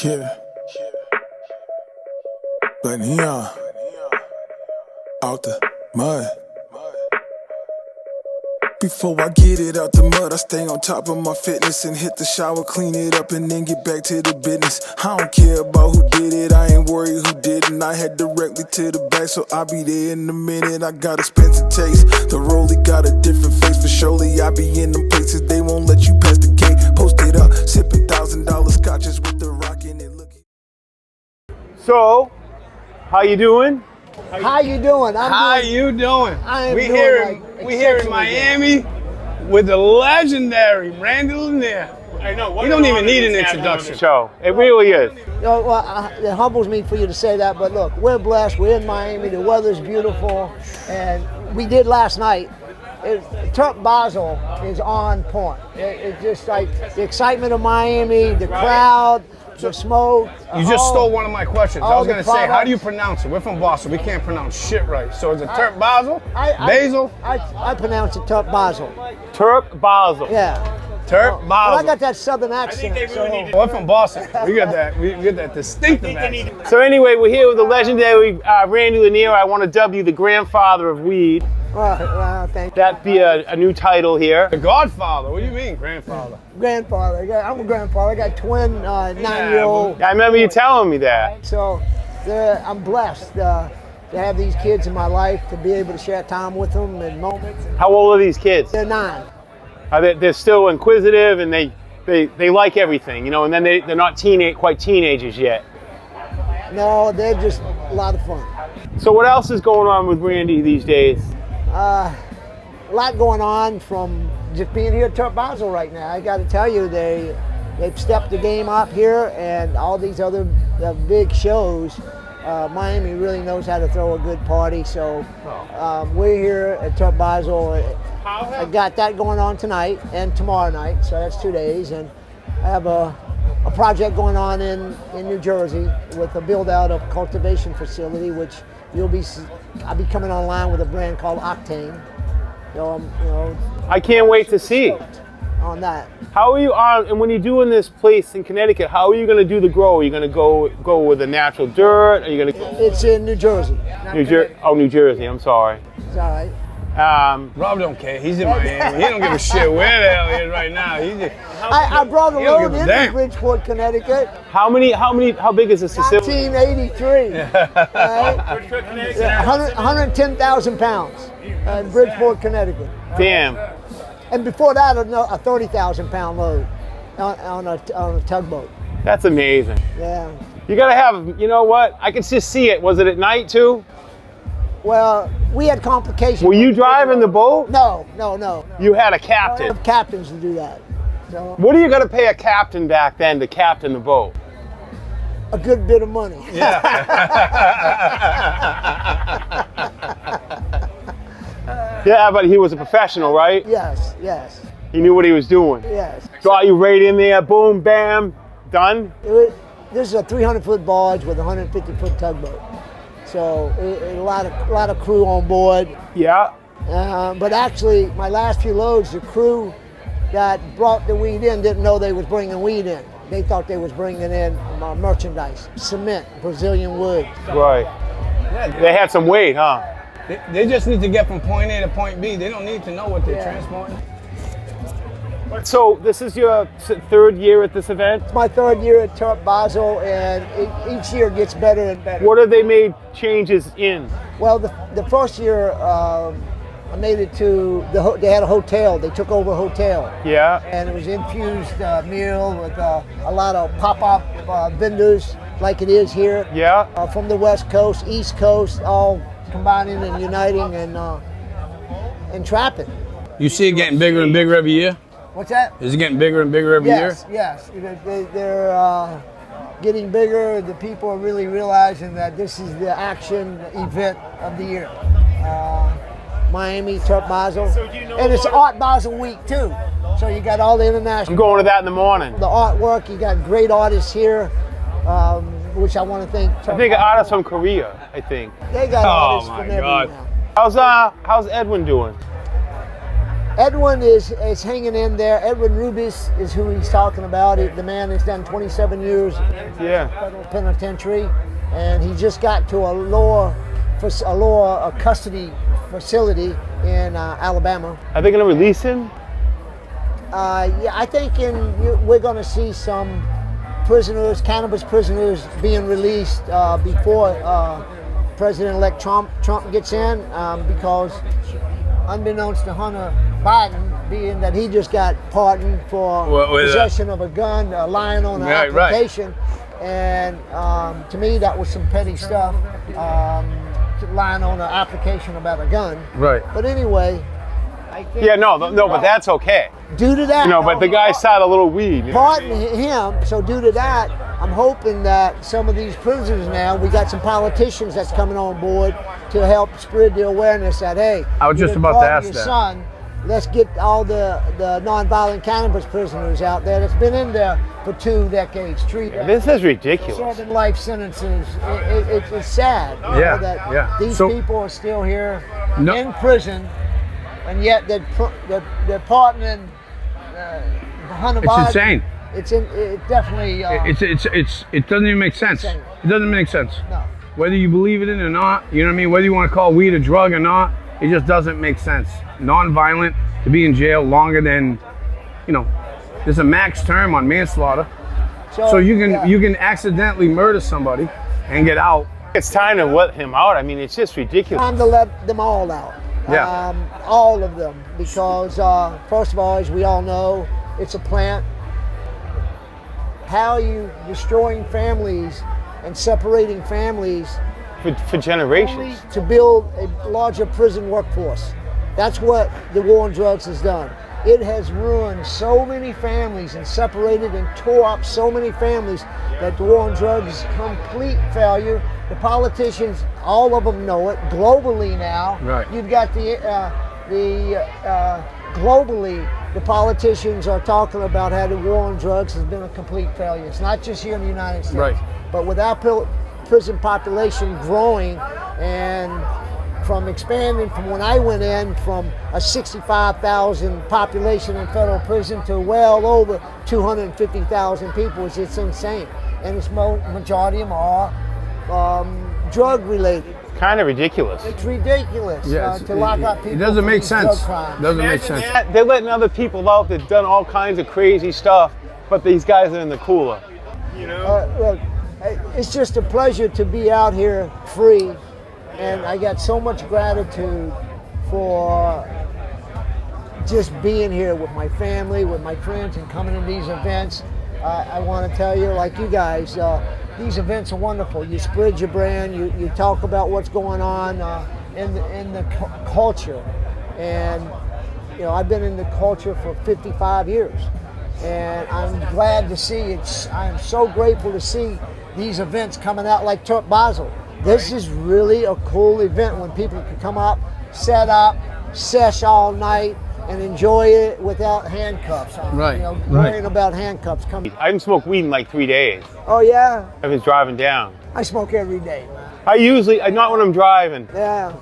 Yeah. Lanier. Out the mud. Before I get it out the mud, I stay on top of my fitness and hit the shower, clean it up, and then get back to the business. I don't care about who did it, I ain't worried who didn't. I head directly to the back, so I'll be there in a minute. I got expensive taste, the rollie got a different face. For surely I be in them places, they won't let you pass the gate. Posted up, sipping $1,000 scotches with the rock in it. So, how you doing? How you doing? How you doing? We here in Miami with the legendary Randy Lanier. I know. We don't even need an introduction. Show. It really is. You know, well, it humbles me for you to say that, but look, we're blessed. We're in Miami. The weather's beautiful, and we did last night. Terp Basel is on point. It's just like the excitement of Miami, the crowd, the smoke. You just stole one of my questions. I was going to say, products. how do you pronounce it? We're from Boston. We can't pronounce shit right. So is it Terp Basel? Basil? I pronounce it Terp Basel. Terp Basel. Yeah. Terp Basel. Well, I got that southern accent. We're from Boston. We got that distinctive accent. So anyway, we're here with the legendary Randy Lanier. I want to dub you the grandfather of weed. Well, thank you. That'd be a new title here. The Godfather. What do you mean, grandfather? Grandfather. I'm a grandfather. I got twin 9-year-old. I remember you telling me that. So I'm blessed to have these kids in my life, to be able to share time with them and moments. How old are these kids? They're 9. They're still inquisitive and they like everything, you know, and then they're not quite teenagers yet. No, they're just a lot of fun. So what else is going on with Randy these days? A lot going on from just being here at Terp Basel right now. I got to tell you, they've stepped the game up here, and all these other big shows. Miami really knows how to throw a good party, so we're here at Terp Basel. I got that going on tonight and tomorrow night, so that's 2 days, and I have a project going on in New Jersey with a build out of cultivation facility, which I'll be coming online with a brand called Octane. So I can't wait to see on that. How are you and when you're doing this place in Connecticut, how are you going to do the grow? Are you going to go with the natural dirt? Are you going to? It's in New Jersey. New Jersey. I'm sorry. It's all right. Rob don't care. He's in Miami. He don't give a shit where the hell he is right now. I brought a load into damn. Bridgeport, Connecticut. How big is this facility? 1983. 110,000 pounds in Bridgeport, Connecticut. Damn. And before that, a 30,000 pound load on a tugboat. That's amazing. Yeah. You gotta have, you know what? I could just see it. Was it at night too? Well, we had complications. Were you driving the boat? No. You had a I captain. have captains to do that. So, What are you gonna pay a captain back then to captain the boat? a good bit of money. Yeah, but he was a professional, right? Yes. He knew what he was doing. Yes. Draw you right in there, boom, bam, done. This is a 300-foot barge with a 150-foot tugboat. So a lot of crew on board. Yeah. But actually, my last few loads, the crew that brought the weed in didn't know they was bringing weed in. They thought they was bringing in merchandise, cement, Brazilian wood. Right. They had some weight, huh? They just need to get from point A to point B. They don't need to know what they're transporting. So this is your third year at this event? It's my third year at Terp Basel, and each year gets better and better. What have they made changes in? Well, the first year, I made it to, they had a hotel. They took over a hotel. Yeah. And it was infused meal with a lot of pop-up vendors like it is here. Yeah. From the West Coast, East Coast, all combining and uniting and trapping. You see it getting bigger and bigger every year? What's that? Is it getting bigger and bigger every year? Yes. They're getting bigger. The people are really realizing that this is the action event of the year. Miami, Terp Basel. And it's Art Basel week too. So you got all the international. I'm going to that in the morning. The artwork, you got great artists here, which I want to thank. I think artists from Korea, I think. They got artists from everywhere now. How's Edwin doing? Edwin is hanging in there. Edwin Rubis is who he's talking about. The man has done 27 years in federal penitentiary, and he just got to a lower custody facility in Alabama. Are they going to release him? Yeah, I think we're going to see some prisoners, cannabis prisoners, being released before President-elect Trump gets in, because unbeknownst to Hunter Biden, being that he just got pardoned for possession of a gun, lying on an application, and to me that was some petty stuff, lying on an application about a gun. Right. But anyway, I think but that's okay. Due to that, But the guy shot a little weed. Pardon him. So due to that, I'm hoping that some of these prisoners now, we got some politicians that's coming on board to help spread the awareness that, hey, I was just about to ask that. Son, let's get all the nonviolent cannabis prisoners out there that's been in there for 2 decades. This is ridiculous. Serving life sentences. It's sad that these people are still here in prison, and yet they're partnering Hunter Biden. It's insane. It definitely. It doesn't even make sense. Insane. It doesn't make sense. No. Whether you believe it in or not, you know what I mean? Whether you want to call weed a drug or not, it just doesn't make sense. Non-violent, to be in jail longer than, there's a max term on manslaughter. So you can accidentally murder somebody and get out. It's time to let him out. I mean, it's just ridiculous. Time to let them all out. Yeah. All of them, because first of all, as we all know, it's a plant. How are you destroying families and separating families For generations. to build a larger prison workforce? That's what the war on drugs has done. It has ruined so many families and separated and tore up so many families that the war on drugs is a complete failure. The politicians, all of them know it. Globally now, right. You've got globally, the politicians are talking about how the war on drugs has been a complete failure. It's not just here in the United States, right. But with our prison population growing and from expanding from when I went in from a 65,000 population in federal prison to well over 250,000 people, it's insane. And it's majority of them are drug related. Kind of ridiculous. It's ridiculous to lock up people. It doesn't make sense. It doesn't make sense. They're letting other people out that've done all kinds of crazy stuff, but these guys are in the cooler. Look, it's just a pleasure to be out here free, and I got so much gratitude for just being here with my family, with my friends, and coming to these events. I want to tell you, like you guys, these events are wonderful. You spread your brand, you talk about what's going on in the culture. And I've been in the culture for 55 years. And I'm glad to see it. I'm so grateful to see these events coming out like Terp Basel. This is really a cool event when people can come up, set up, sesh all night, and enjoy it without handcuffs on. Right. Worrying about handcuffs coming. I haven't smoked weed in like 3 days. Oh yeah? I've been driving down. I smoke every day, man. Not when I'm driving. Yeah.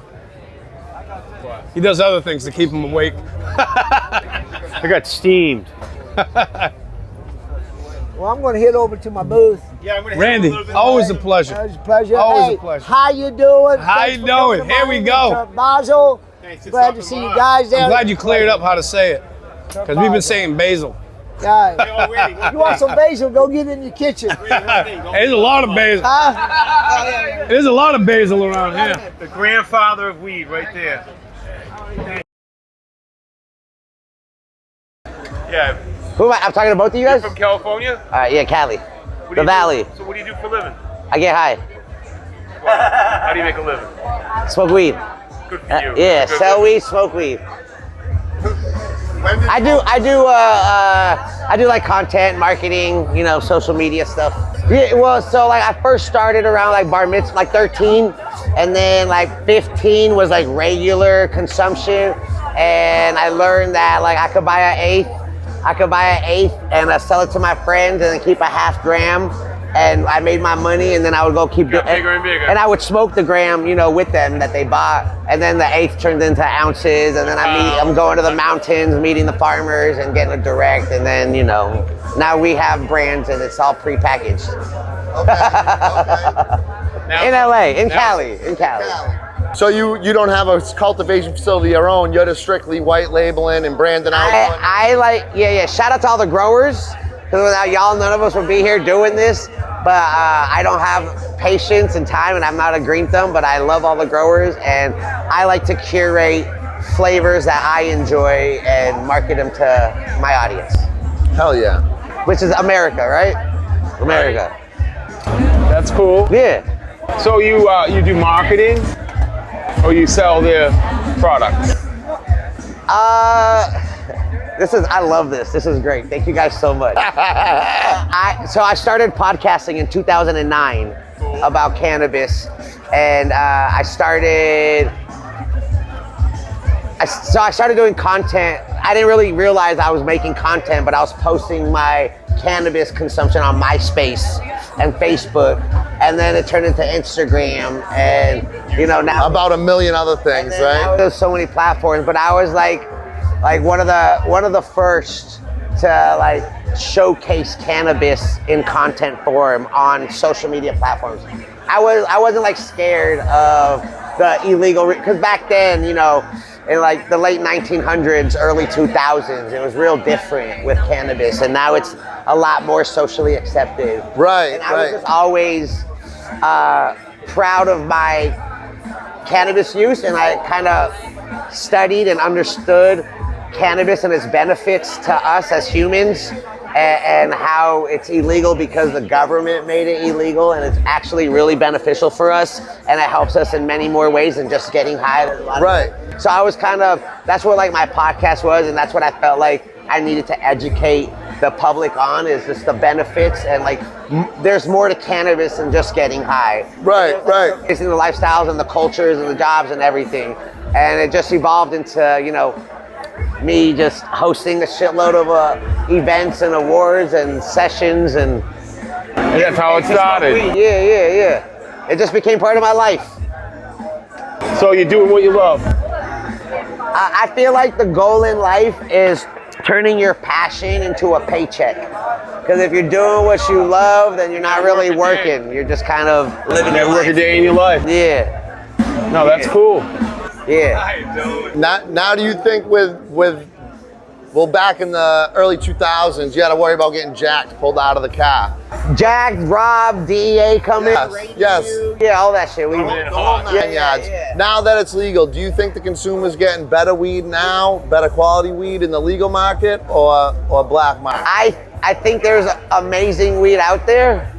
He does other things to keep him awake. I got steamed. Well, I'm going to head over to my booth. Yeah, I'm gonna Randy, always a pleasure. It was a pleasure. Always a pleasure. How you doing? How you doing? Here we go. Terp Basel. Thanks. Glad to see you guys there. I'm glad you cleared up how to say it, because we've been saying basil. Guys, you want some basil? Go get in your kitchen. There's a lot of basil. There's a lot of basil around here. The grandfather of weed, right there. Yeah. Who am I? I'm talking to both of you guys? From California? Yeah, Cali. What do The you Valley. do? So what do you do for a living? I get high. How do you make a living? Smoke weed. Good for you. Yeah, Good sell living. weed, smoke weed. I do like content, marketing, social media stuff. Yeah, well, so like I first started around like bar mitzvah, like 13, and then like 15 was like regular consumption, and I learned that like I could buy an eighth and sell it to my friends and then keep a half gram, and I made my money, and then I would go keep doing bigger and bigger. And I would smoke the gram, you know, with them that they bought, and then the eighth turned into ounces, and then I'm going to the mountains, meeting the farmers, and getting a direct, and then, you know, now we have brands, and it's all prepackaged. Now, In LA, in Cali. So you don't have a cultivation facility of your own. You're just strictly white labeling and branding out. I like, yeah. Shout out to all the growers, because without y'all, none of us would be here doing this. But I don't have patience and time, and I'm not a green thumb, but I love all the growers, and I like to curate flavors that I enjoy and market them to my audience. Hell yeah. Which is America, right? America. that's cool. Yeah. So you do marketing, or you sell their products? I love this. This is great. Thank you guys so much. So I started podcasting in 2009 about cannabis, and I started doing content. I didn't really realize I was making content, but I was posting my cannabis consumption on MySpace and Facebook, and then it turned into Instagram, and you know now About a million other things, now right? there's so many platforms. But I was like one of the first to like showcase cannabis in content form on social media platforms. I wasn't like scared of the illegal, because back then, you know, in like the late 1900s, early 2000s, it was real different with cannabis, and now it's a lot more socially accepted. Right, And I was just always proud of my cannabis use, and I kind of studied and understood cannabis and its benefits to us as humans, and how it's illegal because the government made it illegal, and it's actually really beneficial for us, and it helps us in many more ways than just getting high. Right. So I was that's what like my podcast was, and that's what I felt like I needed to educate the public on, is just the benefits, and like there's more to cannabis than just getting high. Right. It's in the lifestyles and the cultures and the jobs and everything, and it just evolved into, you know, me just hosting a shitload of events and awards and sessions, and That's how it started. yeah. It just became part of my life. So you're doing what you love. I feel like the goal in life is turning your passion into a paycheck. Because if you're doing what you love, then you're not really working. You're just kind of living your Work a life. day in your life. Yeah. No, that's cool. Yeah. Now do you think with well, back in the early 2000s, you had to worry about getting jacked, pulled out of the car. Jacked, robbed, DEA coming. Yes. Yeah, all that shit. Yeah. Now that it's legal, do you think the consumer's getting better weed now, better quality weed in the legal market, or black market? I think there's amazing weed out there.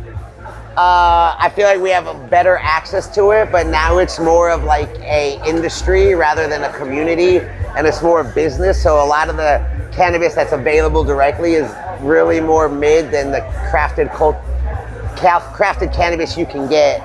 I feel like we have a better access to it, but now it's more of like a industry rather than a community, and it's more business. So a lot of the cannabis that's available directly is really more mid than the crafted cannabis you can get.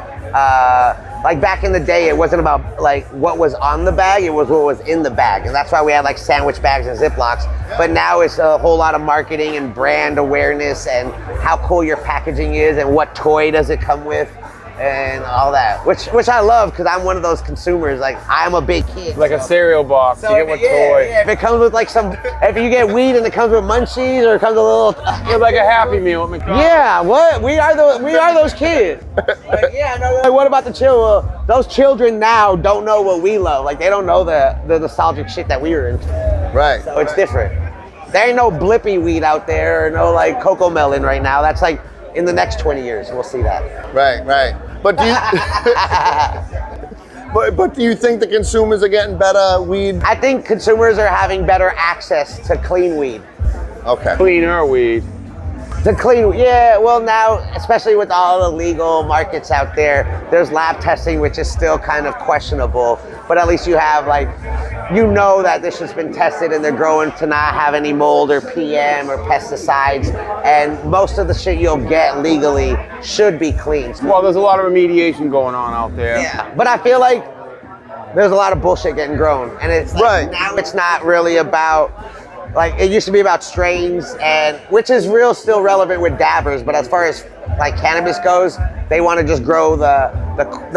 Like back in the day, it wasn't about like what was on the bag, it was what was in the bag. And that's why we had like sandwich bags and Ziplocs. But now it's a whole lot of marketing and brand awareness, and how cool your packaging is, and what toy does it come with, and all that. Which I love, because I'm one of those consumers. Like, I'm a big kid. Like a cereal box. You get what toy. Yeah, if it comes with like if you get weed and it comes with munchies, or it comes with a little It's like a Happy Meal at McDonald's. yeah, what? We are those kids. Like, yeah, no, like, what about the children? Those children now don't know what we love. Like, they don't know the nostalgic shit that we were into. Right. So it's different. There ain't no blippy weed out there, or no like cocoa melon right now. That's like in the next 20 years, we'll see that. Right. But do you but do you think the consumers are getting better weed? I think consumers are having better access to clean weed. Okay. Cleaner weed. Yeah, well now, especially with all the legal markets out there, there's lab testing, which is still kind of questionable, but at least you have like, you know that this has been tested and they're growing to not have any mold or PM or pesticides, and most of the shit you'll get legally should be clean. Well, there's a lot of remediation going on out there. Yeah, but I feel like there's a lot of bullshit getting grown, and it's like, Right. now it's not really about like it used to be about strains, and which is real still relevant with dabbers, but as far as like cannabis goes, they want to just grow the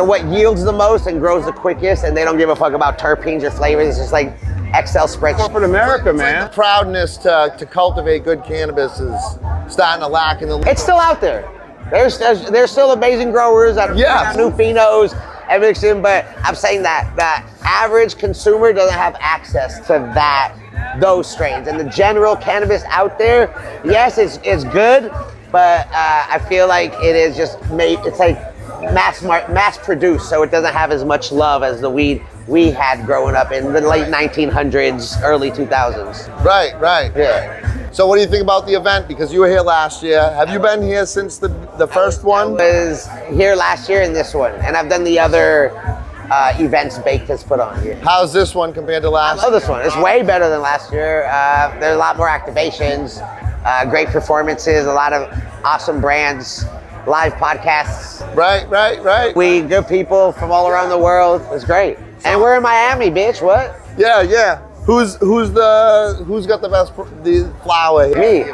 what yields the most and grows the quickest, and they don't give a fuck about terpenes or flavors. It's just like Excel spreadsheet. Corporate America, man. The proudness to cultivate good cannabis is starting to lack in the. It's still out there. There's still amazing growers that Yeah. new phenos and mixing, but I'm saying that the average consumer doesn't have access to those strains. And the general cannabis out there, yes, it's good, but I feel like it is just made. It's like mass produced, so it doesn't have as much love as the weed we had growing up in the late 1900s, early 2000s. Right. Yeah. So what do you think about the event? Because you were here last year. Have you been here since the first one? I was here last year in this one, and I've done the other events Baked has put on here. How's this one compared to last? I love this one. It's way better than last year. There's a lot more activations, great performances, a lot of awesome brands, live podcasts. Right. We good people from all around the world. It's great. And we're in Miami, bitch. What? Yeah. Who's got the best the flower here? Me.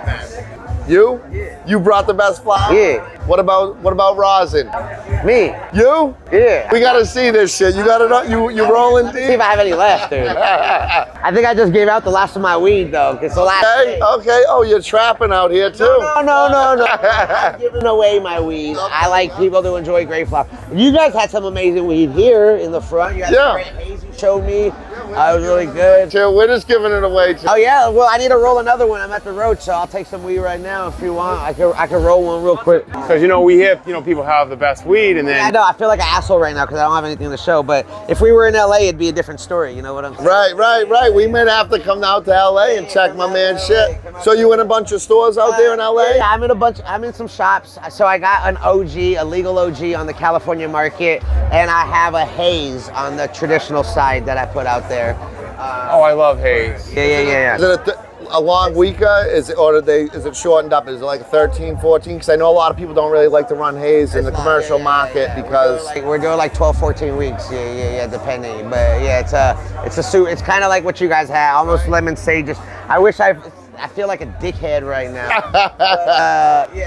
You? Yeah. You brought the best flower? Yeah. What about rosin? Me. You? Yeah. We gotta see this shit. You got it. You rolling See if deep? I have any left, dude. I think I just gave out the last of my weed though. It's the last day. Okay. Oh, you're trapping out here too. No. I'm not giving away my weed. I like people to enjoy great flower. You guys had some amazing weed here in the front. You had some great haze you showed me. It was really good. Chill, we're just giving it away. Chill. Oh yeah, well I need to roll another one. I'm at the road, so I'll take some weed right now if you want. I can roll one real quick. Because we hear people have the best weed, and then I know I feel like an asshole right now because I don't have anything to show. But if we were in LA, it'd be a different story. You know what I'm saying? Right. We might have to come out to LA and check my man's shit. So you in a bunch of stores out there in LA? Yeah, I'm in some shops. So I got an OG, a legal OG on the California market, and I have a haze on the traditional side that I put out there. oh, I love haze. Yeah. Is it a long week? Is it shortened up? Is it like 13, 14? Because I know a lot of people don't really like to run haze in the commercial market because We're doing like 12, 14 weeks. Yeah, depending. But yeah, it's kind of like what you guys had, almost lemon sage. I feel like a dickhead right now.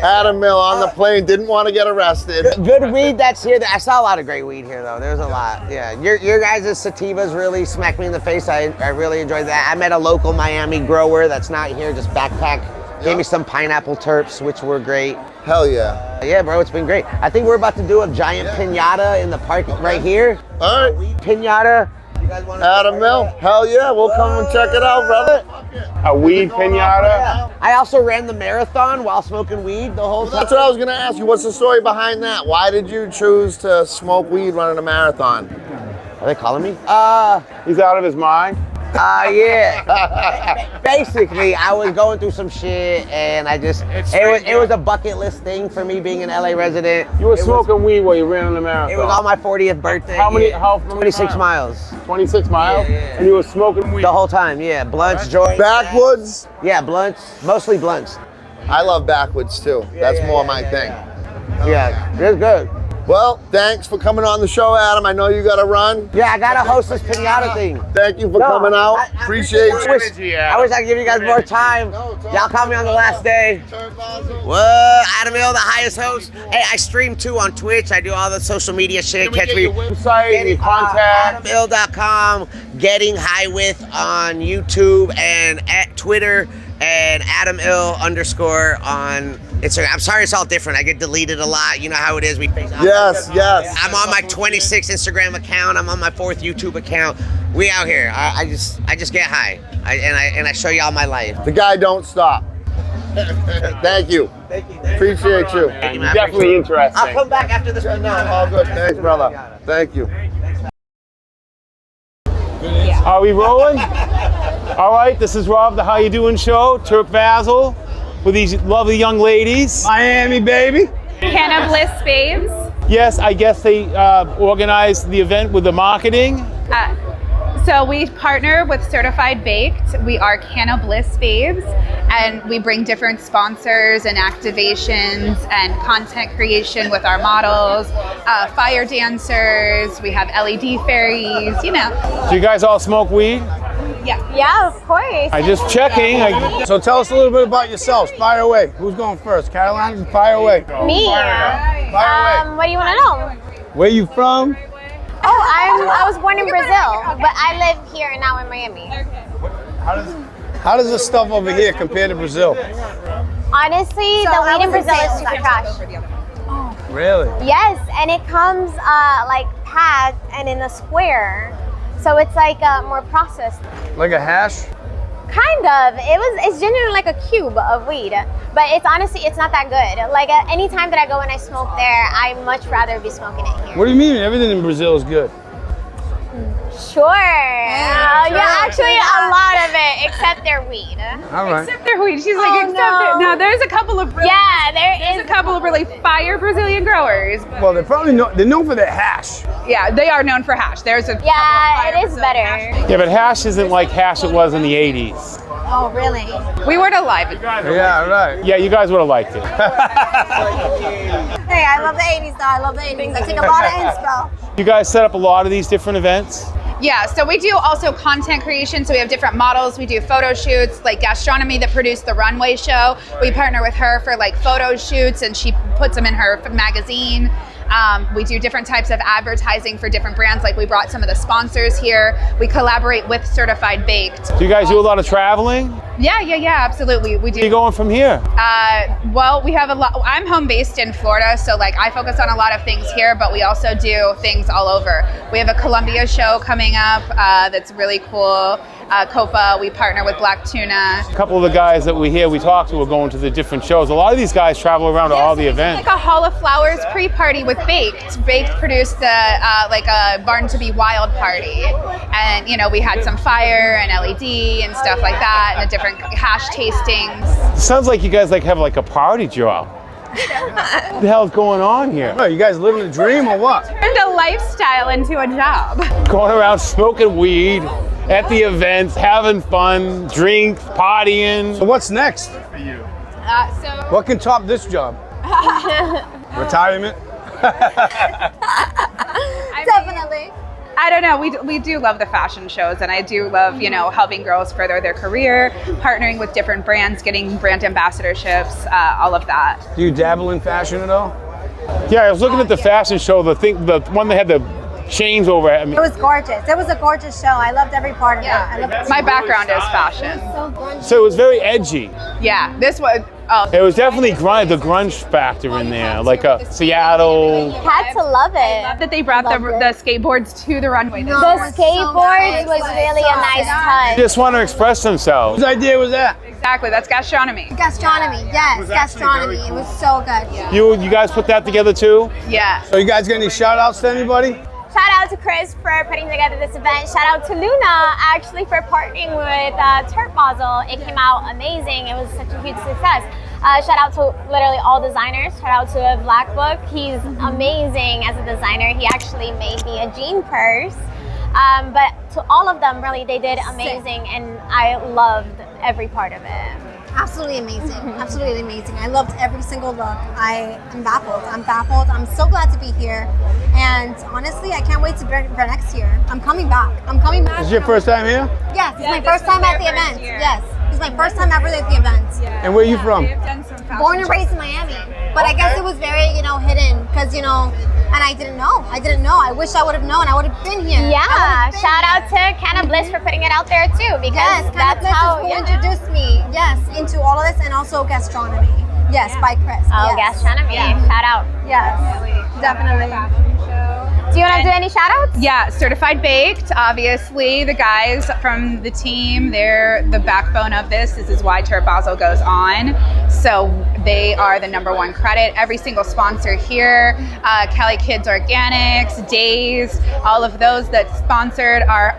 Adam Mill on the plane didn't want to get arrested. Good weed that's here. I saw a lot of great weed here though. There's a lot. Yeah, your guys' sativas really smacked me in the face. I really enjoyed that. I met a local Miami grower that's not here, just backpack. Gave me some pineapple terps, which were great. Hell yeah. Yeah, bro, it's been great. I think we're about to do a giant piñata in the park right here. All right. Piñata. You guys want Adam Mill, hell yeah, we'll come and check it out, brother. A weed pinata. I also ran the marathon while smoking weed the whole time. That's what I was gonna ask you. What's the story behind that? Why did you choose to smoke weed running a marathon? Are they calling me? He's out of his mind. Yeah. Basically, I was going through some shit, and it was a bucket list thing for me being an LA resident. You were smoking weed while you ran on the marathon. It was on my 40th birthday. How many 26 miles. 26 miles? Yeah. And you were smoking weed? The whole time, yeah. Blunts, joints. Backwoods? Yeah, blunts. Mostly blunts. I love backwoods too. That's more my thing. Yeah, it's good. Well, thanks for coming on the show, Adam. I know you gotta run. Yeah, I gotta host this pinata thing. Thank you for coming out. Appreciate you. I wish I could give you guys more time. Y'all call me on the last day. What? Adam Hill, the highest host. Hey, I stream too on Twitch. I do all the social media shit. Catch me. Your website, your contact. AdamHill.com. Getting High With on YouTube and at Twitter, and AdamHill_ on Instagram. I'm sorry, it's all different. I get deleted a lot. You know how it is. Yes. I'm on my 26th Instagram account. I'm on my 4th YouTube account. We out here. I just get high. I show y'all my life. The guy don't stop. Thank you. Appreciate you. Definitely interesting. I'll come back after this one. All good. Thanks, brother. Thank you. Are we rolling? All right, this is Rob, the How You Doing show, Terp Basel, with these lovely young ladies. Miami, baby. Cannabliss Babes. Yes, I guess they organized the event with the marketing. So we partner with Certified Baked. We are Cannabliss Babes, and we bring different sponsors and activations and content creation with our models, fire dancers, we have LED fairies, Do you guys all smoke weed? Yeah, of course. I just checking. So tell us a little bit about yourselves. Fire away. Who's going first? Caroline, fire away. Me. Fire away. What do you want to know? Where you from? Oh, I was born in Brazil, but I live here now in Miami. How does this stuff over here compare to Brazil? Honestly, the weed in Brazil is super trash. Really? Yes, and it comes like packed and in a square, so it's like more processed. Like a hash? Kind of. It's genuinely like a cube of weed, but it's honestly it's not that good. Like any time that I go and I smoke there, I much rather be smoking it here. What do you mean? Everything in Brazil is good. Sure. Yeah, actually a lot of it, except their weed. All right. Except their weed. She's like, except no. No, there's a couple of really, there's a couple of really fire Brazilian growers. Well, they're known for their hash. Yeah, they are known for hash. There's a it is better. Yeah, but hash isn't like hash it was in the 80s. Oh, really? We weren't alive. Yeah, right. Yeah, you guys would have liked it. Hey, I love the 80s though. I love the 80s. I take a lot of inspo. You guys set up a lot of these different events? Yeah, so we do also content creation. So we have different models. We do photo shoots, like Gastronomy that produced the runway show. We partner with her for like photo shoots, and she puts them in her magazine. We do different types of advertising for different brands. Like we brought some of the sponsors here. We collaborate with Certified Baked. Do you guys do a lot of traveling? Yeah, absolutely. We do. Where are you going from here? Well, we have a lot. I'm home based in Florida, so like I focus on a lot of things here, but we also do things all over. We have a Colombia show coming up that's really cool. Copa, we partner with Black Tuna. A couple of the guys that we talk to are going to the different shows. A lot of these guys travel around to all the events. Like a Hall of Flowers pre-party with Baked. Baked produced like a Barn to Be Wild party, and we had some fire and LED and stuff like that, and the different hash tastings. Sounds like you guys have like a party job. What the hell's going on here? Oh, you guys living a dream or what? Turned a lifestyle into a job. Going around smoking weed at the events, having fun, drinks, partying. So what's next? What can top this job? Retirement? Definitely. I don't know. We do love the fashion shows, and I do love helping girls further their career, partnering with different brands, getting brand ambassadorships, all of that. Do you dabble in fashion at all? Yeah, I was looking at the fashion show, the one that had the chains over it. I mean, It was gorgeous. It was a gorgeous show. I loved every part of it. I loved My background is fashion. so it was very edgy. Yeah, this was. It was definitely the grunge factor in there, like a Seattle. Had to love it. That they brought the skateboards to the runway. The skateboards was really a nice touch. Just want to express themselves. Whose idea was that? Exactly, that's Gastronomy. Gastronomy, yes, gastronomy. It was so good. You guys put that together too? Yeah. So you guys got any shout outs to anybody? Shout out to Chris for putting together this event. Shout out to Luna actually for partnering with Terp Basel. It came out amazing. It was such a huge success. Shout out to literally all designers. Shout out to Black Book. He's amazing as a designer. He actually made me a jean purse. But to all of them, really, they did amazing, and I loved every part of it. Absolutely amazing. Absolutely amazing. I loved every single look. I am baffled. I'm baffled. I'm so glad to be here. And honestly, I can't wait for next year. I'm coming back. This is your first time here? Yes, it's my first time at the event. Yes. It's my first time ever at the event. And where are you from? Born and raised in Miami. But I guess it was very, hidden because, and I didn't know. I wish I would have known. I would have been here. Yeah, shout out to Cannabliss for putting it out there too, because that's Cannabliss how is who introduced me, into all of this, and also gastronomy. Yes, by Chris. Oh, yes. gastronomy. Yeah. Shout out. Yes, definitely. Do you want to do any shout outs? Yeah, Certified Baked, obviously. The guys from the team, they're the backbone of this. This is why Terp Basel goes on. So they are the #1 credit. Every single sponsor here, Cali Kids Organics, Days, all of those that sponsored our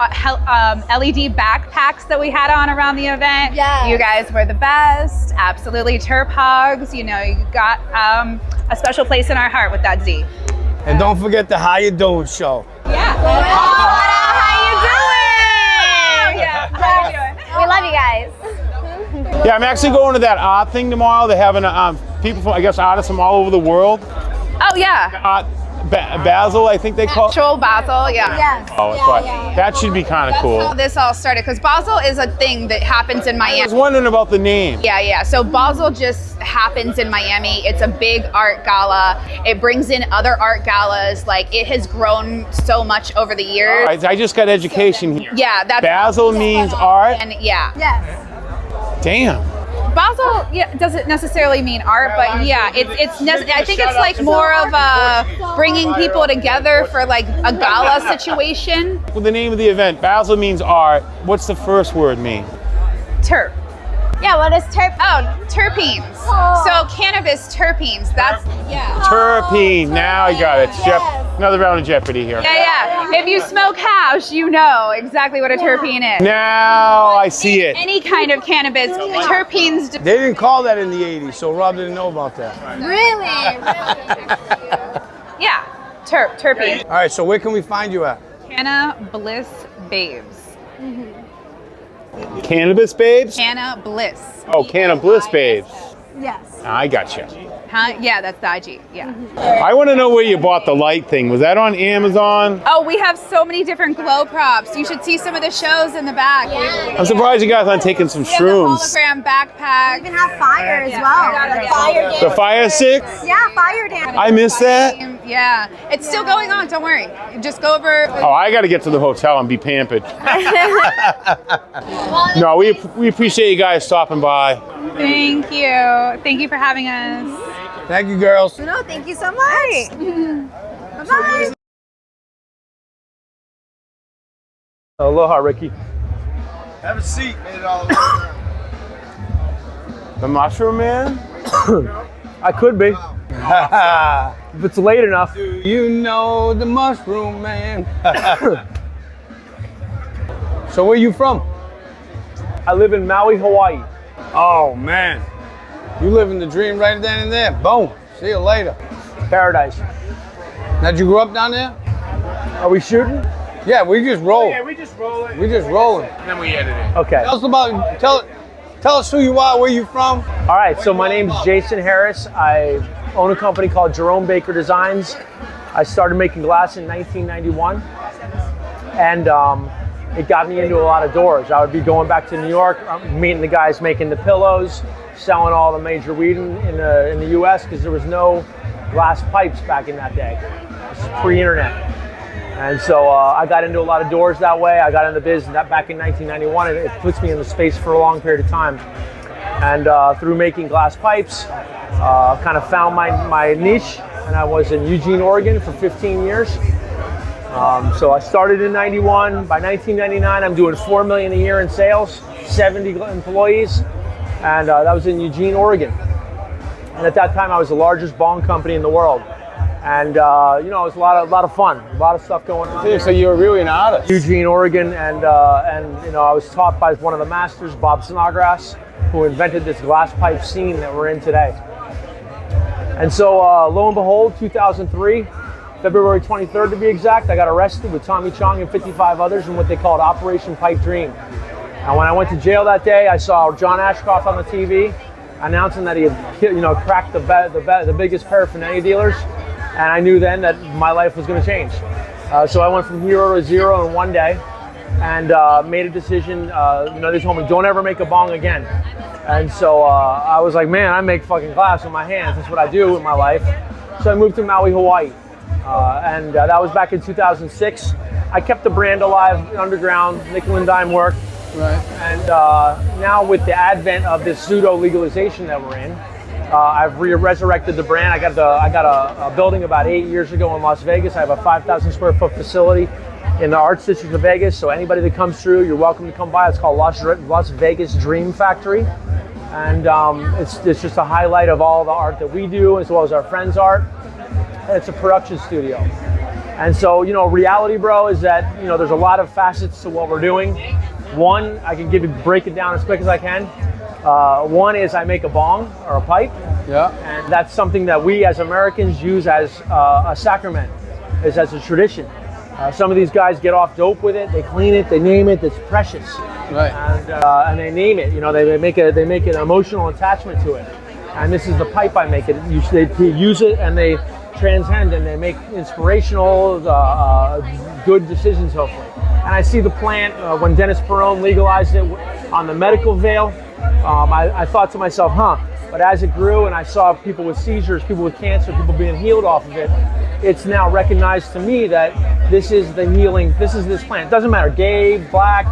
LED backpacks that we had on around the event. Yes. You guys were the best. Absolutely. Terp Hogs, you got a special place in our heart with that Z. And don't forget the How You Doing show. Yeah. How you doing? Yeah. How you doing? We love you guys. Yeah, I'm actually going to that art thing tomorrow. They're having people from, artists from all over the world. Oh yeah. Basil, I think they call it. Natural basil, yeah. Yes. Oh, Yeah, but yeah. that should be kind of How cool. this all started, because Basel is a thing that happens in I was Miami. wondering about the name. Yeah. So Basel just happens in Miami. It's a big art gala. It brings in other art galas. Like, it has grown so much over the years. I just got education here. Yeah, that's Basil means art. and yeah. Yes. Damn. Basel doesn't necessarily mean art, but yeah, I think it's like more of a bringing people together for like a gala situation. Well, the name of the event, Basil means art. What's the first word mean? Terp. Yeah, what is terp? Oh, terpenes. Oh. So cannabis terpenes. That's Terpene. Now I got it. Another round of Jeopardy here. Yeah. If you smoke hash, you know exactly what a terpene is. Now I see it. Any kind of cannabis, terpenes. They didn't call that in the 80s, so Rob didn't know about that. Really? Yeah, terpenes. All right, so where can we find you at? Cannabliss Babes. Cannabliss Babes? Cannabliss. Oh, Cannabliss Babes. Yes. I gotcha. Huh? Yeah, that's the IG. Yeah. I want to know where you bought the light thing. Was that on Amazon? Oh, we have so many different glow props. You should see some of the shows in the back. I'm surprised you guys aren't taking some We have the shrooms. hologram backpack. You can have fire as well. Like Fire The fire stick? Yeah, fire dance. I missed that. Yeah, it's still going on. Don't worry. Just go over. Oh, I got to get to the hotel and be pampered. No, we appreciate you guys stopping by. Thank you. Thank you for having us. Thank you, girls. No, thank you so much. Bye-bye. Aloha, Ricky. Have a seat. Made it all The Mushroom Man? I could be. If it's late enough. You know the Mushroom Man. So where you from? I live in Maui, Hawaii. Oh, man. You living the dream right then and there. Boom. See you later. Paradise. Now, did you grow up down there? Are we shooting? Yeah, we just roll. we just roll it. We just rolling. And then we edit it. Okay. Tell us about, tell us who you are, where you from. All right, so my name's Jason Harris. I own a company called Jerome Baker Designs. I started making glass in 1991. And it got me into a lot of doors. I would be going back to New York, meeting the guys making the pillows, selling all the major weed in the US, because there was no glass pipes back in that day. This is pre-internet. And so I got into a lot of doors that way. I got into the biz back in 1991, and it puts me in the space for a long period of time. And through making glass pipes, kind of found my niche, and I was in Eugene, Oregon for 15 years. So I started in 91. By 1999, I'm doing $4 million a year in sales, 70 employees, and that was in Eugene, Oregon. And at that time, I was the largest bong company in the world. And it was a lot of fun, a lot of stuff going on. So you were really an artist. Eugene, Oregon, and I was taught by one of the masters, Bob Snodgrass, who invented this glass pipe scene that we're in today. And so, lo and behold, 2003. February 23rd to be exact, I got arrested with Tommy Chong and 55 others in what they called Operation Pipe Dream. And when I went to jail that day, I saw John Ashcroft on the TV announcing that he had cracked the biggest paraphernalia dealers, and I knew then that my life was going to change. So I went from hero to zero in one day, and made a decision. They told me, don't ever make a bong again. And so I was like, man, I make fucking glass with my hands. That's what I do with my life. So I moved to Maui, Hawaii. And that was back in 2006. I kept the brand alive, underground, nickel and dime work. Right. And now with the advent of this pseudo legalization that we're in, I've resurrected the brand. I got a building about 8 years ago in Las Vegas. I have a 5,000 square foot facility in the Arts District of Vegas. So anybody that comes through, you're welcome to come by. It's called Las Vegas Dream Factory. And it's just a highlight of all the art that we do, as well as our friends' art. It's a production studio. And so, reality, bro, is that, there's a lot of facets to what we're doing. One, I can break it down as quick as I can. One is I make a bong or a pipe. Yeah. And that's something that we as Americans use as a sacrament, as a tradition. Some of these guys get off dope with it. They clean it, they name it, it's precious. Right. And they name it, they make an emotional attachment to it. And this is the pipe I make it. They use it and they transcend and they make inspirational, good decisions, hopefully. And I see the plant, when Dennis Perone legalized it on the medical veil, I thought to myself, but as it grew and I saw people with seizures, people with cancer, people being healed off of it, it's now recognized to me that this is the healing, this is this plant. It doesn't matter, gay, black,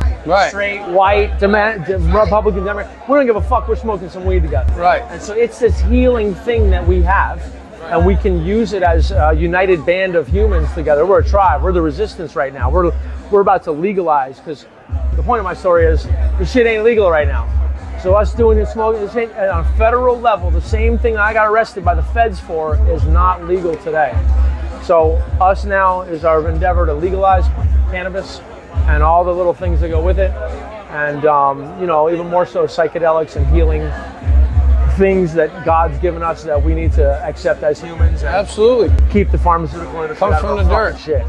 straight, white, Republican, Democrat, we don't give a fuck, we're smoking some weed together. Right. And so it's this healing thing that we have, and we can use it as a united band of humans together. We're a tribe, we're the resistance right now. We're about to legalize, because the point of my story is, this shit ain't legal right now. So us doing this smoking, this ain't, on a federal level, the same thing I got arrested by the feds for is not legal today. So us now is our endeavor to legalize cannabis and all the little things that go with it. And, even more so psychedelics and healing things that God's given us that we need to accept as humans. And absolutely. Keep the pharmaceutical industry comes from the dirt. Shit.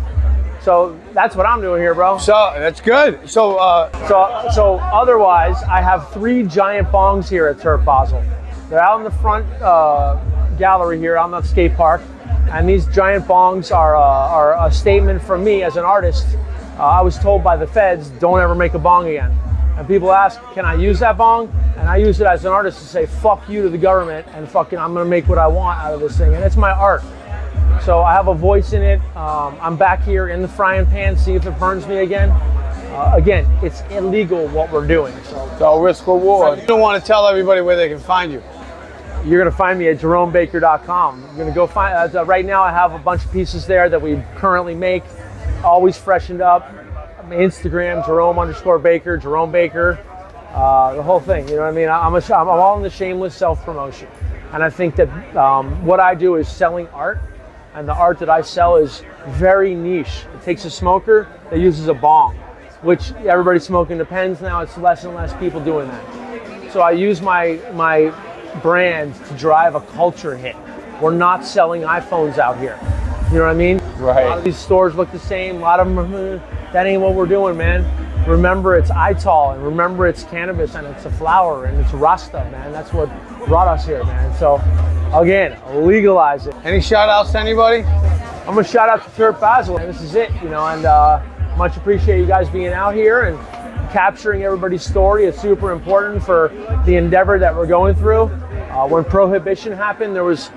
So that's what I'm doing here, bro. So that's good. So otherwise, I have 3 giant bongs here at Terp Basel. They're out in the front gallery here on the skate park, and these giant bongs are a statement from me as an artist. I was told by the feds, don't ever make a bong again. And people ask, can I use that bong? And I use it as an artist to say, fuck you to the government, and fucking I'm gonna make what I want out of this thing. And it's my art. So I have a voice in it. I'm back here in the frying pan, see if it burns me again. Again, it's illegal what we're doing. So risk reward. You don't want to tell everybody where they can find you. You're gonna find me at jeromebaker.com. You're gonna go find, right now I have a bunch of pieces there that we currently make, always freshened up. Instagram, Jerome_Baker, Jerome Baker, the whole thing, you know what I mean? I'm all in the shameless self-promotion. And I think that what I do is selling art, and the art that I sell is very niche. It takes a smoker that uses a bong, which everybody's smoking the pens now. It's less and less people doing that. So I use my brand to drive a culture hit. We're not selling iPhones out here. You know what I mean? Right. A lot of these stores look the same. A lot of them, that ain't what we're doing, man. Remember, it's Ital, and remember, it's cannabis, and it's a flower, and it's Rasta, man. That's what brought us here, man. So, again, legalize it. Any shout outs to anybody? I'm gonna shout out to Terp Basel. This is it, and much appreciate you guys being out here and capturing everybody's story. It's super important for the endeavor that we're going through. When Prohibition happened, there was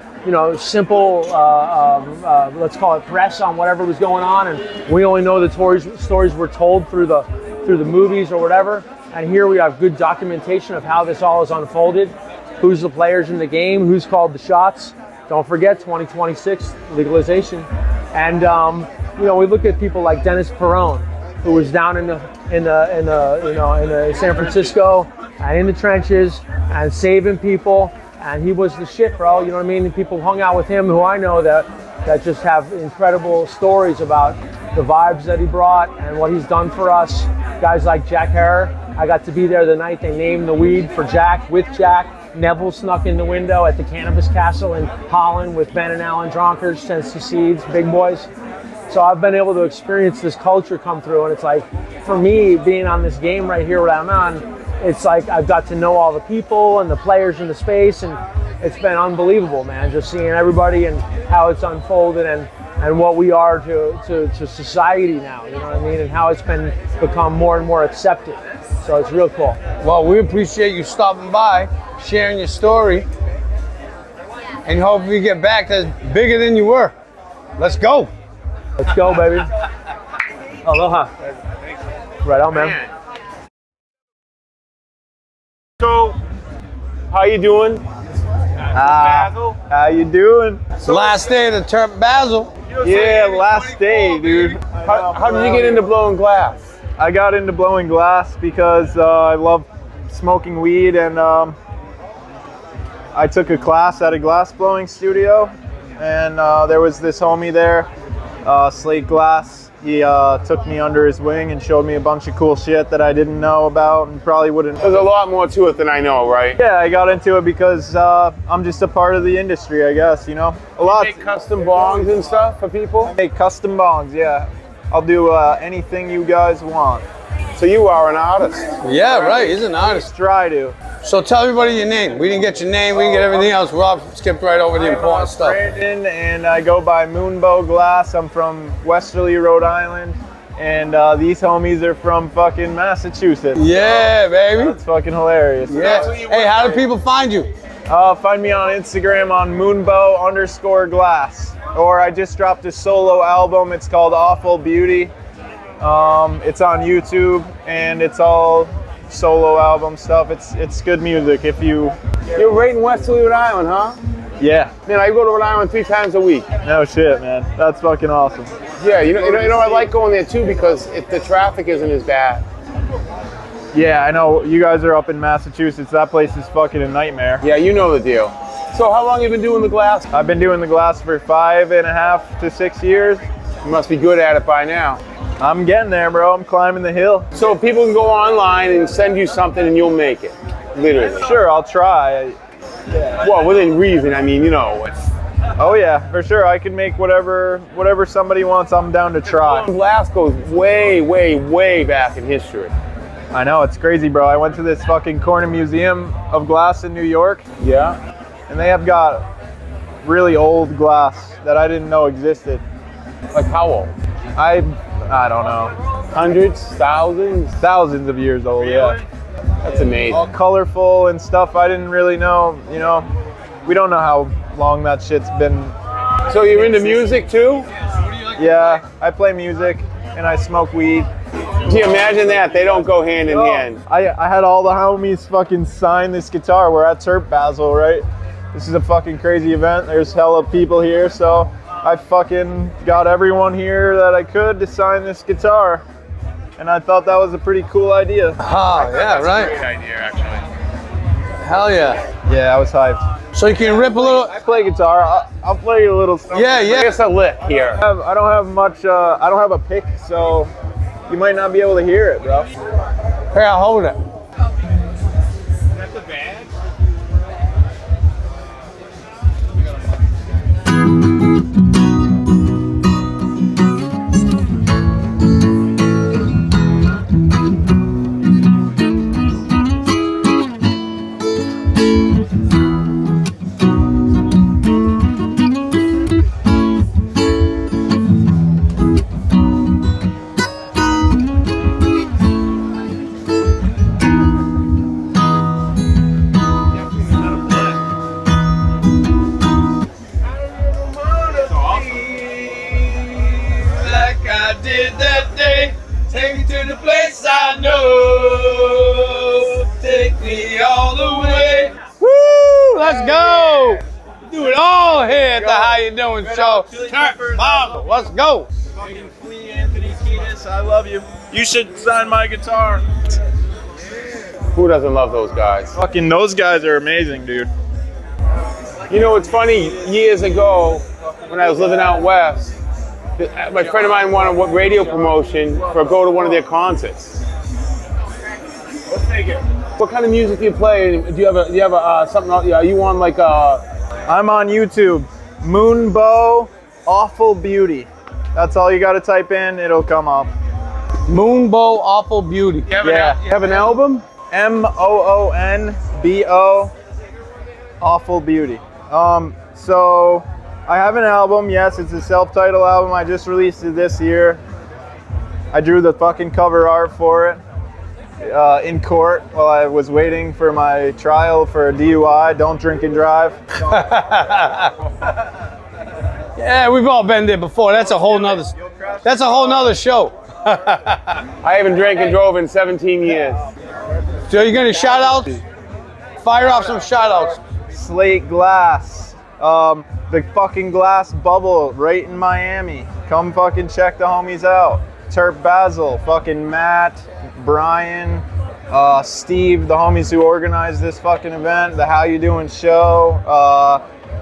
simple, let's call it press on whatever was going on, and we only know the stories were told through the movies or whatever. And here we have good documentation of how this all is unfolded, who's the players in the game, who's called the shots. Don't forget 2026 legalization, and we look at people like Dennis Perone, who was down in San Francisco and in the trenches and saving people. And he was the shit, bro. You know what I mean? People hung out with him who I know that just have incredible stories about the vibes that he brought and what he's done for us. Guys like Jack Harrer. I got to be there the night they named the weed for Jack, with Jack. Neville snuck in the window at the Cannabis Castle in Holland with Ben and Alan Dronkers, Sensi Seeds, big boys. So I've been able to experience this culture come through, and it's like, for me, being on this game right here where I'm on, it's like I've got to know all the people and the players in the space, and it's been unbelievable, man, just seeing everybody and how it's unfolded and what we are to society now, you know what I mean, and how it's become more and more accepted. So it's real cool. Well, we appreciate you stopping by, sharing your story, and hope you get back to bigger than you were. Let's go. Let's go, baby. Aloha. Right on, man. So, how you doing? How you doing? Last day of the Terp Basel. Yeah, last day, dude. How did you get into blowing glass? I got into blowing glass because I love smoking weed, and I took a class at a glass blowing studio, and there was this homie there, Slate Glass. He took me under his wing and showed me a bunch of cool shit that I didn't know about and probably wouldn't. There's a lot more to it than I know, right? Yeah, I got into it because I'm just a part of the industry, I guess, A lot. You make custom bongs and stuff for people? I make custom bongs, yeah. I'll do anything you guys want. So you are an artist? Yeah, right. He's an artist. Try to. So tell everybody your name. We didn't get your name. We didn't get everything else. Rob skipped right over the important stuff. Brandon, and I go by MoonBo Glass. I'm from Westerly, Rhode Island. And these homies are from fucking Massachusetts. Yeah, baby. That's fucking hilarious. Yeah. Hey, how do people find you? Find me on Instagram on MoonBo_glass. Or I just dropped a solo album. It's called Awful Beauty. It's on YouTube, and it's all solo album stuff. It's good music. If you're right in Westerly, Rhode Island, huh? Yeah. Man, I go to Rhode Island 3 times a week. No shit, man. That's fucking awesome. Yeah, you know, I like going there too because the traffic isn't as bad. Yeah, I know. You guys are up in Massachusetts. That place is fucking a nightmare. Yeah, you know the deal. So how long have you been doing the glass? I've been doing the glass for 5.5 to 6 years. You must be good at it by now. I'm getting there, bro. I'm climbing the hill. So people can go online and send you something and you'll make it, literally. Sure, I'll try. Well, within reason. I mean, you know. Oh yeah, for sure. I can make whatever somebody wants. I'm down to try. Glass goes way, way, way back in history. I know, it's crazy, bro. I went to this fucking corner museum of glass in New York. Yeah. And they have got really old glass that I didn't know existed. Like how old? I don't know. Hundreds, thousands? Thousands of years old, yeah. That's amazing. All colorful and stuff. I didn't really know, you know. We don't know how long that shit's been. So you're into music too? Yeah, I play music and I smoke weed. Can you imagine that? They don't go hand in hand. I had all the homies fucking sign this guitar. We're at Terp Basel, right? This is a fucking crazy event. There's hella people here, so I fucking got everyone here that I could to sign this guitar. And I thought that was a pretty cool idea. Oh, yeah, right. Great idea, actually. Hell yeah. Yeah, I was hyped. So you can rip a little. I play guitar. I'll play you a little stuff. Yeah, yeah. Give us a lick here. I don't have much. I don't have a pick, so you might not be able to hear it, bro. Here, I'll hold it. Is that the bag? Let's go! Do it all here at the How You Doing show. Terp Basel, let's go! Fucking Flea Anthony Kiedis, I love you. You should sign my guitar. Who doesn't love those guys? Fucking those guys are amazing, dude. You know, it's funny, years ago, when I was living out west, my friend of mine wanted a radio promotion for go to one of their concerts. Let's take it. What kind of music do you play? Do you have something? Are you on like a? I'm on YouTube. MoonBo Awful Beauty. That's all you got to type in. It'll come up. MoonBo Awful Beauty. You have an album? MoonBo Awful Beauty. So I have an album. Yes, it's a self-titled album. I just released it this year. I drew the fucking cover art for it. In court while I was waiting for my trial for a DUI. Don't drink and drive. Yeah, we've all been there before. That's a whole nother show. I haven't drank and drove in 17 years. So you're gonna shout out? Fire off some shout outs. Slate Glass. The fucking glass bubble right in Miami. Come fucking check the homies out. Terp Basel, fucking Matt, Brian, Steve, the homies who organized this fucking event, the How You Doing show,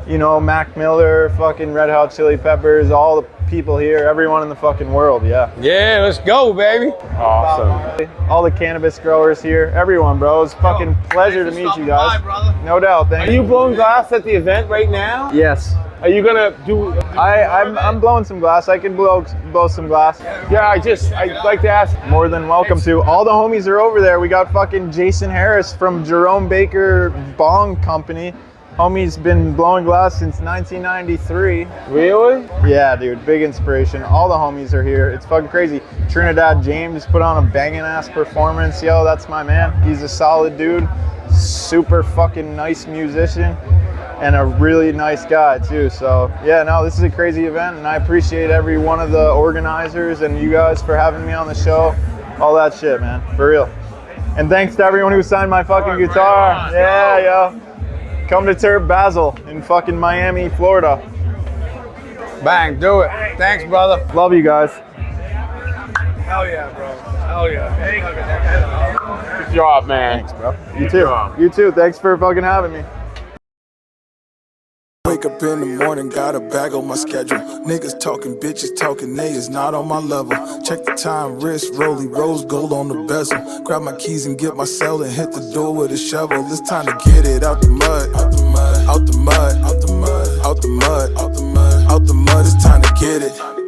you know, Mac Miller, fucking Red Hot Chili Peppers, all the people here, everyone in the fucking world, yeah. Yeah, let's go, baby. Awesome. All the cannabis growers here, everyone, bro. It's a fucking pleasure to meet you guys. No doubt, thank Are you blowing glass at the event right now? Yes. Are you gonna do? I'm blowing some glass. I can blow some glass. Yeah, I'd like to ask. More than welcome to. All the homies are over there. We got fucking Jason Harris from Jerome Baker Bong Company. Homie's been blowing glass since 1993. Really? Yeah, dude, big inspiration. All the homies are here. It's fucking crazy. Trinidad James put on a banging ass performance. Yo, that's my man. He's a solid dude. Super fucking nice musician. And a really nice guy too. So yeah, no, this is a crazy event and I appreciate every one of the organizers and you guys for having me on the show. All that shit, man, for real. And thanks to everyone who signed my fucking guitar. Yeah, yo. Come to Terp Basel in fucking Miami, Florida. Bang, do it. Thanks, brother. Love you guys. Hell yeah, bro. Hell yeah. Good job, man. Thanks, bro. You too. You too. Thanks for fucking having me. Wake up in the morning, got a bag on my schedule. Niggas talking, bitches talking, they is not on my level. Check the time, wrist rolling, rose gold on the bezel. Grab my keys and get my cell and hit the door with a shovel. It's time to get it out the mud, out the mud, out the mud, out the mud, out the mud, out the mud, out the mud. It's time to get it.